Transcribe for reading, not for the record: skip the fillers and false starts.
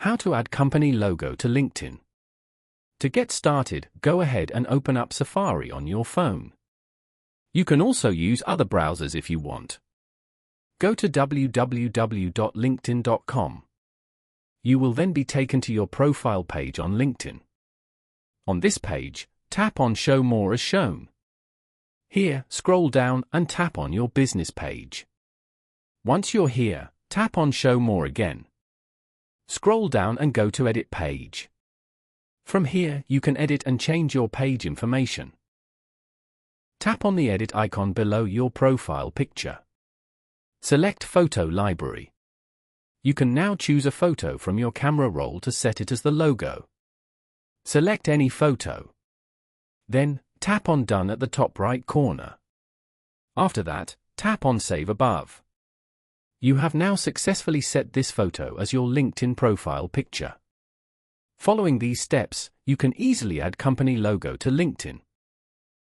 How to add company logo to LinkedIn. To get started, go ahead and open up Safari on your phone. You can also use other browsers if you want. Go to www.linkedin.com. You will then be taken to your profile page on LinkedIn. On this page, tap on Show More as shown. Here, scroll down and tap on your business page. Once you're here, tap on Show More again. Scroll down and go to Edit Page. From here, you can edit and change your page information. Tap on the edit icon below your profile picture. Select Photo Library. You can now choose a photo from your camera roll to set it as the logo. Select any photo. Then, tap on Done at the top right corner. After that, tap on Save Above. You have now successfully set this photo as your LinkedIn profile picture. Following these steps, you can easily add company logo to LinkedIn.